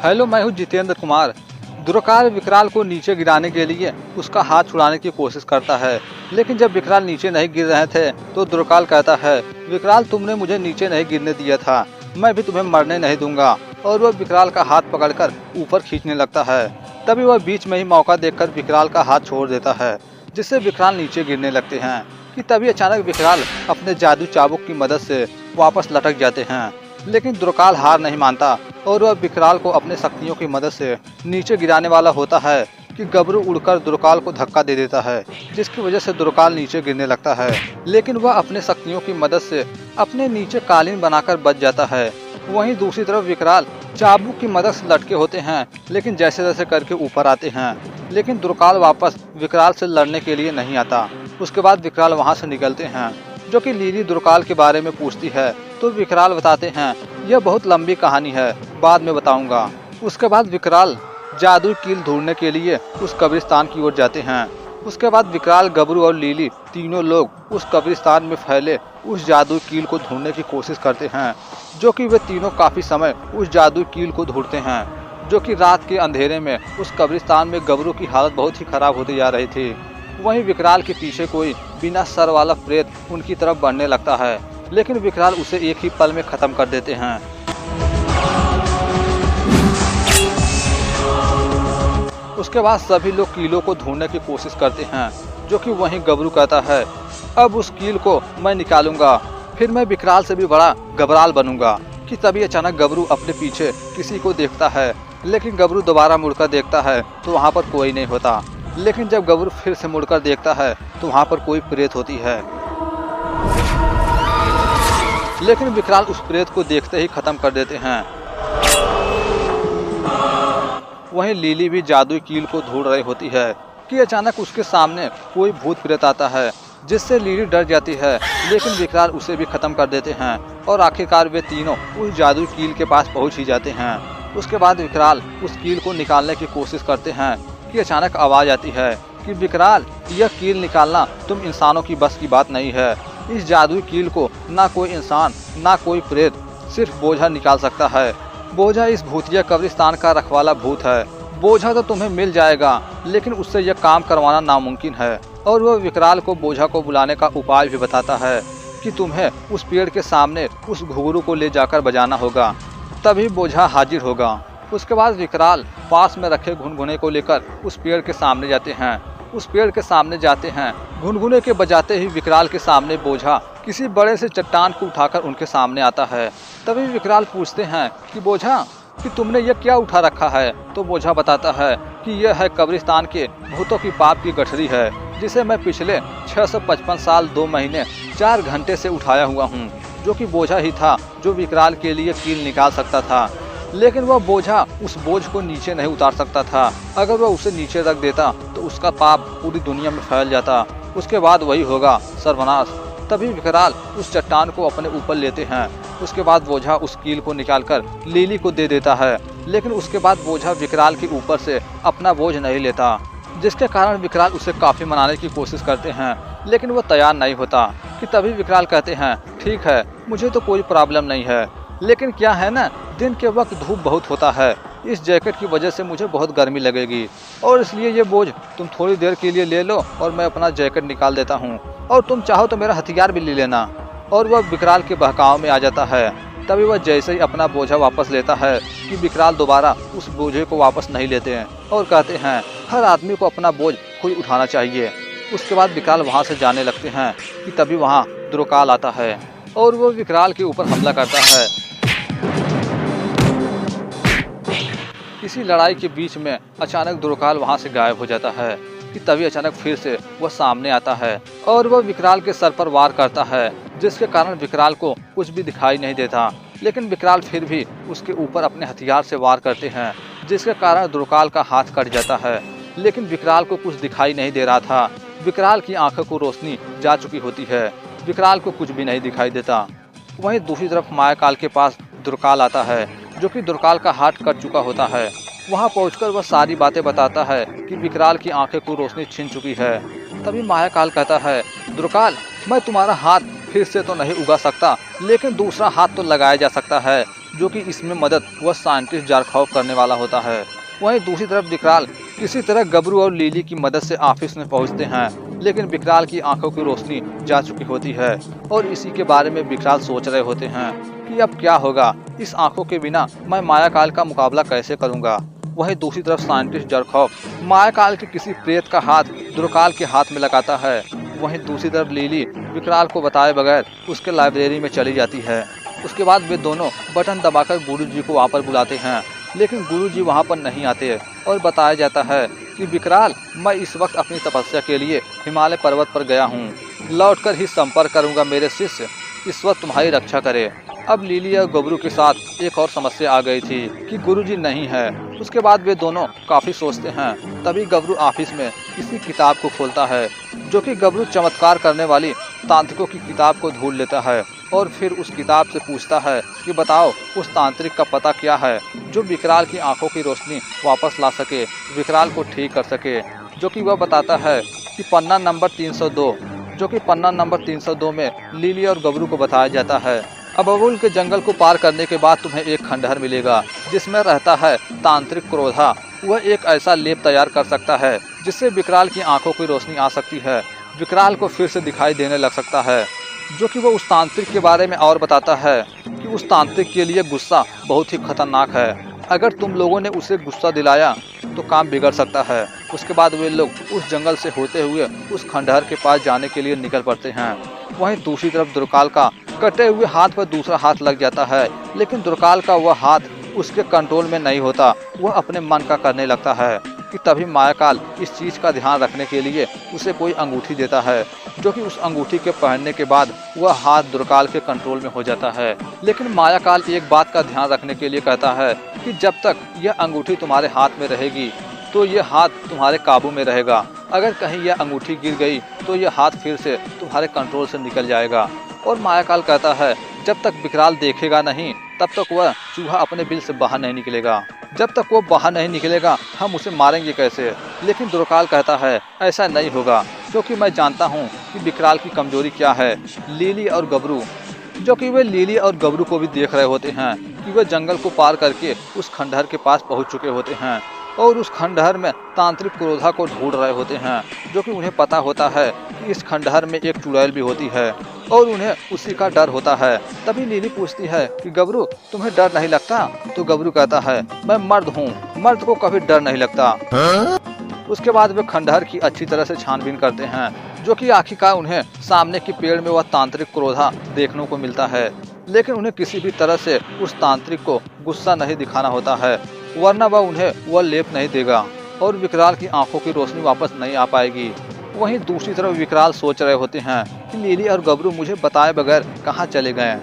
Hello, मैं हूँ जितेंद्र कुमार। दुर्काल विकराल को नीचे गिराने के लिए उसका हाथ छुड़ाने की कोशिश करता है, लेकिन जब विकराल नीचे नहीं गिर रहे थे तो दुर्काल कहता है, विकराल तुमने मुझे नीचे नहीं गिरने दिया था, मैं भी तुम्हें मरने नहीं दूंगा। और वह विकराल का हाथ पकड़कर ऊपर खींचने लगता है। तभी वह बीच में ही मौका देखकर विकराल का हाथ छोड़ देता है, जिससे विकराल नीचे गिरने लगते हैं कि तभी अचानक विकराल अपने जादू चाबुक की मदद से वापस लटक जाते हैं। लेकिन दुर्काल हार नहीं मानता और वह विकराल को अपने शक्तियों की मदद से नीचे गिराने वाला होता है कि गबरू उड़कर दुर्काल को धक्का दे देता है, जिसकी वजह से दुर्काल नीचे गिरने लगता है। लेकिन वह अपने शक्तियों की मदद से अपने नीचे कालीन बनाकर बच जाता है। वहीं दूसरी तरफ विकराल चाबुक की मदद से लटके होते हैं, लेकिन जैसे तैसे करके ऊपर आते हैं। लेकिन दुर्काल वापस विकराल से लड़ने के लिए नहीं आता। उसके बाद विकराल वहाँ से निकलते हैं, जो कि लिली दुर्काल के बारे में पूछती है तो विकराल बताते हैं, यह बहुत लंबी कहानी है, बाद में बताऊंगा। उसके बाद विकराल जादुई कील ढूंढने के लिए उस कब्रिस्तान की ओर जाते हैं। उसके बाद विकराल, गबरू और लिली तीनों लोग उस कब्रिस्तान में फैले उस जादुई कील को ढूंढने की कोशिश करते हैं, जो कि वे तीनों काफी समय उस जादुई कील को ढूंढते हैं। जो कि रात के अंधेरे में उस कब्रिस्तान में गबरू की हालत बहुत ही खराब होती जा रही थी। वहीं विकराल के पीछे कोई बिना सर वाला प्रेत उनकी तरफ बढ़ने लगता है, लेकिन विकराल उसे एक ही पल में खत्म कर देते हैं। उसके बाद सभी लोग कीलों को ढूंढने की कोशिश करते हैं, जो कि वहीं गबरू कहता है, अब उस कील को मैं निकालूंगा, फिर मैं विकराल से भी बड़ा घबराल बनूंगा। कि तभी अचानक गबरू अपने पीछे किसी को देखता है, लेकिन गबरू दोबारा मुड़कर देखता है तो वहाँ पर कोई नहीं होता। लेकिन जब गबरू फिर से मुड़कर देखता है तो वहाँ पर कोई प्रेत होती है। लेकिन विकराल उस प्रेत को देखते ही खत्म कर देते हैं। वहीं लिली भी जादुई कील को ढूंढ रही होती है कि अचानक उसके सामने कोई भूत प्रेत आता है, जिससे लिली डर जाती है। लेकिन विकराल उसे भी खत्म कर देते हैं और आखिरकार वे तीनों उस जादुई कील के पास पहुंच ही जाते हैं। उसके बाद विकराल उस कील को निकालने की कोशिश करते हैं कि अचानक आवाज आती है कि विकराल, यह कील निकालना तुम इंसानों की बस की बात नहीं है। इस जादुई कील को ना कोई इंसान ना कोई प्रेत, सिर्फ बोझा निकाल सकता है। बोझा इस भूतिया कब्रिस्तान का रखवाला भूत है। बोझा तो तुम्हें मिल जाएगा, लेकिन उससे यह काम करवाना नामुमकिन है। और वह विकराल को बोझा को बुलाने का उपाय भी बताता है कि तुम्हें उस पेड़ के सामने उस घुंघरू को ले जाकर बजाना होगा, तभी बोझा हाजिर होगा। उसके बाद विकराल पास में रखे घुनघुने को लेकर उस पेड़ के सामने जाते हैं। उस पेड़ के सामने जाते हैं, घुनघुने के बजाते ही विकराल के सामने बोझा किसी बड़े से चट्टान को उठाकर उनके सामने आता है। तभी विकराल पूछते हैं कि बोझा, कि तुमने यह क्या उठा रखा है? तो बोझा बताता है कि यह है कब्रिस्तान के भूतों की पाप की गठरी है, जिसे मैं पिछले 655 साल 2 महीने 4 घंटे से उठाया हुआ हूँ। जो कि बोझा ही था जो विकराल के लिए कील निकाल सकता था। लेकिन वह बोझा उस बोझ को नीचे नहीं उतार सकता था। अगर वह उसे नीचे रख देता तो उसका पाप पूरी दुनिया में फैल जाता। उसके बाद वही होगा सर्वनाश। तभी विकराल उस चट्टान को अपने ऊपर लेते हैं। उसके बाद बोझा उस कील को निकालकर लिली को दे देता है। लेकिन उसके बाद बोझा विकराल के ऊपर से अपना बोझ नहीं लेता, जिसके कारण विकराल उसे काफ़ी मनाने की कोशिश करते हैं, लेकिन वो तैयार नहीं होता। कि तभी विकराल कहते हैं, ठीक है, मुझे तो कोई प्रॉब्लम नहीं है, लेकिन क्या है ना, दिन के वक्त धूप बहुत होता है, इस जैकेट की वजह से मुझे बहुत गर्मी लगेगी, और इसलिए ये बोझ तुम थोड़ी देर के लिए ले लो और मैं अपना जैकेट निकाल देता हूँ, और तुम चाहो तो मेरा हथियार भी ले लेना। और वह विकराल के बहकाव में आ जाता है। तभी वह जैसे ही अपना बोझा वापस लेता है कि विकराल दोबारा उस बोझे को वापस नहीं लेते हैं और कहते हैं, हर आदमी को अपना बोझ खुद उठाना चाहिए। उसके बाद विकराल वहाँ से जाने लगते हैं कि तभी वहाँ दुर्काल आता है और वो विकराल के ऊपर हमला करता है। इसी लड़ाई के बीच में अचानक दुर्काल वहाँ से गायब हो जाता है। कि तभी अचानक फिर से वह सामने आता है और वह विकराल के सर पर वार करता है, जिसके कारण विकराल को कुछ भी दिखाई नहीं देता। लेकिन विकराल फिर भी उसके ऊपर अपने हथियार से वार करते हैं, जिसके कारण दुर्काल का हाथ कट जाता है। लेकिन विकराल को कुछ दिखाई नहीं दे रहा था। विकराल की आंखों को रोशनी जा चुकी होती है, विकराल को कुछ भी नहीं दिखाई देता। वहीं दूसरी तरफ मायाकाल के पास दुर्काल आता है, जो कि दुर्काल का हाथ कट चुका होता है। वहां पहुंचकर वह सारी बातें बताता है कि विकराल की आंखें को रोशनी छिन चुकी है। तभी मायाकाल कहता है, दुर्काल, मैं तुम्हारा हाथ फिर से तो नहीं उगा सकता, लेकिन दूसरा हाथ तो लगाया जा सकता है। जो कि इसमें मदद वह साइंटिस्ट जारखौफ करने वाला होता है। वहीं दूसरी तरफ विकराल किसी तरह गबरू और लिली की मदद से ऑफिस में पहुंचते हैं, लेकिन विकराल की आंखों की रोशनी जा चुकी होती है और इसी के बारे में विकराल सोच रहे होते हैं कि अब क्या होगा, इस आंखों के बिना मैं मायाकाल का मुकाबला कैसे करूंगा। वहीं दूसरी तरफ साइंटिस्ट जारखौफ मायाकाल के किसी प्रेत का हाथ दुर्काल के हाथ में लगाता है। वहीं दूसरी तरफ लिली विकराल को बताए बगैर उसके लाइब्रेरी में चली जाती है। उसके बाद वे दोनों बटन दबाकर गुरुजी को वहाँ पर बुलाते हैं, लेकिन गुरुजी वहाँ पर नहीं आते और बताया जाता है कि विकराल, मैं इस वक्त अपनी तपस्या के लिए हिमालय पर्वत पर गया हूँ, लौटकर ही संपर्क करूँगा। मेरे शिष्य इस वक्त तुम्हारी रक्षा करे। अब लिली और गबरू के साथ एक और समस्या आ गई थी कि गुरुजी नहीं है। उसके बाद वे दोनों काफ़ी सोचते हैं। तभी गबरू ऑफिस में किसी किताब को खोलता है, जो कि गबरू चमत्कार करने वाली तांत्रिकों की किताब को ढूंढ लेता है और फिर उस किताब से पूछता है कि बताओ उस तांत्रिक का पता क्या है जो विकराल की आंखों की रोशनी वापस ला सके, विकराल को ठीक कर सके। जो कि वह बताता है कि पन्ना नंबर 302, जो कि पन्ना नंबर 302 में लिली और गबरू को बताया जाता है अबुल के जंगल को पार करने के बाद तुम्हें एक खंडहर मिलेगा जिसमें रहता है तांत्रिक क्रोधा। वह एक ऐसा लेप तैयार कर सकता है जिससे विकराल की आंखों की रोशनी आ सकती है, विकराल को फिर से दिखाई देने लग सकता है। जो कि वो उस तांत्रिक के बारे में और बताता है कि उस तांत्रिक के लिए गुस्सा बहुत ही खतरनाक है, अगर तुम लोगों ने उसे गुस्सा दिलाया तो काम बिगड़ सकता है। उसके बाद वे लोग उस जंगल से होते हुए उस खंडहर के पास जाने के लिए निकल पड़ते हैं। वहीं दूसरी तरफ दुर्काल का कटे हुए हाथ पर दूसरा हाथ लग जाता है, लेकिन दुर्काल का वह हाथ उसके कंट्रोल में नहीं होता, वह अपने मन का करने लगता है। कि तभी मायाकाल इस चीज़ का ध्यान रखने के लिए उसे कोई अंगूठी देता है, जो कि उस अंगूठी के पहनने के बाद वह हाथ दुर्काल के कंट्रोल में हो जाता है। लेकिन मायाकाल एक बात का ध्यान रखने के लिए कहता है कि जब तक यह अंगूठी तुम्हारे हाथ में रहेगी तो यह हाथ तुम्हारे काबू में रहेगा, अगर कहीं यह अंगूठी गिर गई तो यह हाथ फिर से तुम्हारे कंट्रोल से निकल जाएगा। और मायाकाल कहता है जब तक विकराल देखेगा नहीं तब तक वह चूहा अपने बिल से बाहर नहीं निकलेगा, जब तक वो बाहर नहीं निकलेगा हम उसे मारेंगे कैसे। लेकिन दुर्काल कहता है ऐसा नहीं होगा, क्योंकि मैं जानता हूँ कि विकराल की कमजोरी क्या है। लिली और गबरू, जो कि वे लिली और गबरू को भी देख रहे होते हैं कि वे जंगल को पार करके उस खंडहर के पास पहुँच चुके होते हैं और उस खंडहर में तांत्रिक क्रोधा को ढूंढ रहे होते हैं। जो कि उन्हें पता होता है कि इस खंडहर में एक चुड़ैल भी होती है और उन्हें उसी का डर होता है। तभी लिली पूछती है कि गबरू तुम्हें डर नहीं लगता? तो गबरू कहता है मैं मर्द हूँ, मर्द को कभी डर नहीं लगता। उसके बाद वे खंडहर की अच्छी तरह से छानबीन करते हैं, जो कि आखिरकार उन्हें सामने के पेड़ में वह तांत्रिक क्रोधा देखने को मिलता है। लेकिन उन्हें किसी भी तरह से उस तांत्रिक को गुस्सा नहीं दिखाना होता है, वरना वह उन्हें वह लेप नहीं देगा और विकराल की आंखों की रोशनी वापस नहीं आ पाएगी। वहीं दूसरी तरफ विकराल सोच रहे होते हैं कि लिली और गबरू मुझे बताए बगैर कहाँ चले गए,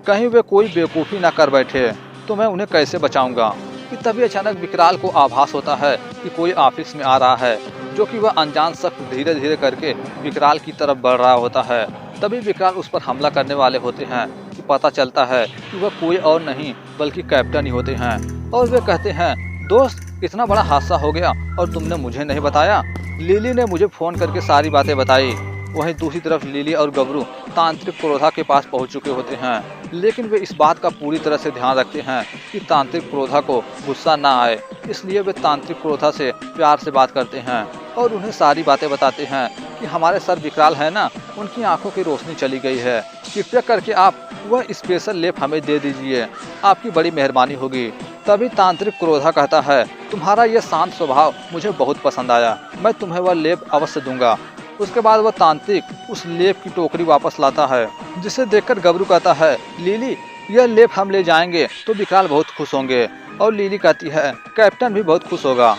कहीं वे कोई बेवकूफ़ी ना कर बैठे तो मैं उन्हें कैसे बचाऊंगा। कि तभी अचानक विकराल को आभास होता है कि कोई ऑफिस में आ रहा है, जो कि वह अनजान शख्स धीरे धीरे करके विकराल की तरफ बढ़ रहा होता है। तभी विकराल उस पर हमला करने वाले होते हैं कि पता चलता है कि वह कोई और नहीं बल्कि कैप्टन ही होते हैं। और वे कहते हैं दोस्त इतना बड़ा हादसा हो गया और तुमने मुझे नहीं बताया। लिली ने मुझे फ़ोन करके सारी बातें बताई। वहीं दूसरी तरफ लिली और गबरू तांत्रिक क्रोधा के पास पहुंच चुके होते हैं, लेकिन वे इस बात का पूरी तरह से ध्यान रखते हैं कि तांत्रिक क्रोधा को गुस्सा ना आए, इसलिए वे तांत्रिक क्रोधा से प्यार से बात करते हैं और उन्हें सारी बातें बताते हैं कि हमारे सर विकराल है ना, उनकी आंखों की रोशनी चली गई है, कृपया करके आप वह स्पेशल लेप हमें दे दीजिए, आपकी बड़ी मेहरबानी होगी। तभी तांत्रिक क्रोधा कहता है तुम्हारा यह शांत स्वभाव मुझे बहुत पसंद आया, मैं तुम्हें वह लेप अवश्य दूंगा। उसके बाद वह तांत्रिक उस लेप की टोकरी वापस लाता है, जिसे देखकर गबरू कहता है लिली यह लेप हम ले जाएंगे तो विकराल बहुत खुश होंगे। और लिली कहती है कैप्टन भी बहुत खुश होगा।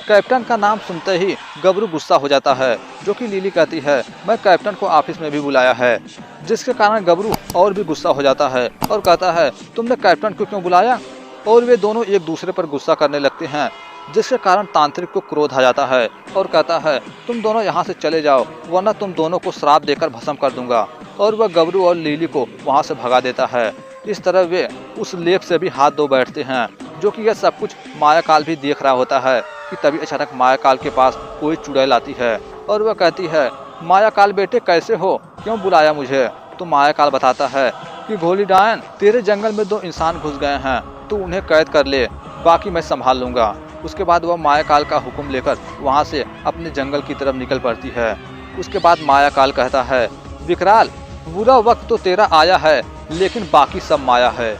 कैप्टन का नाम सुनते ही गबरू गुस्सा हो जाता है, जो कि लिली कहती है मैं कैप्टन को ऑफिस में भी बुलाया है, जिसके कारण गबरू और भी गुस्सा हो जाता है और कहता है तुमने कैप्टन को क्यों बुलाया। और वे दोनों एक दूसरे पर गुस्सा करने लगते हैं, जिसके कारण तांत्रिक को क्रोध आ जाता है और कहता है तुम दोनों यहाँ से चले जाओ वरना तुम दोनों को श्राप देकर भस्म कर दूंगा। और वह गबरू और लिली को वहाँ से भगा देता है। इस तरह वे उस लेप से भी हाथ धो बैठते हैं, जो कि यह सब कुछ मायाकाल भी देख रहा होता है। कि तभी अचानक मायाकाल के पास कोई चुड़ैल आती है और वह कहती है मायाकाल बेटे कैसे हो, क्यों बुलाया मुझे। तो मायाकाल बताता है कि भोली डायन, तेरे जंगल में 2 इंसान घुस गए हैं, तू उन्हें कैद कर ले, बाकी मैं संभाल लूंगा। उसके बाद वह मायाकाल का हुक्म लेकर वहाँ से अपने जंगल की तरफ निकल पड़ती है। उसके बाद मायाकाल कहता है, विकराल, बुरा वक्त तो तेरा आया है, लेकिन बाकी सब माया है।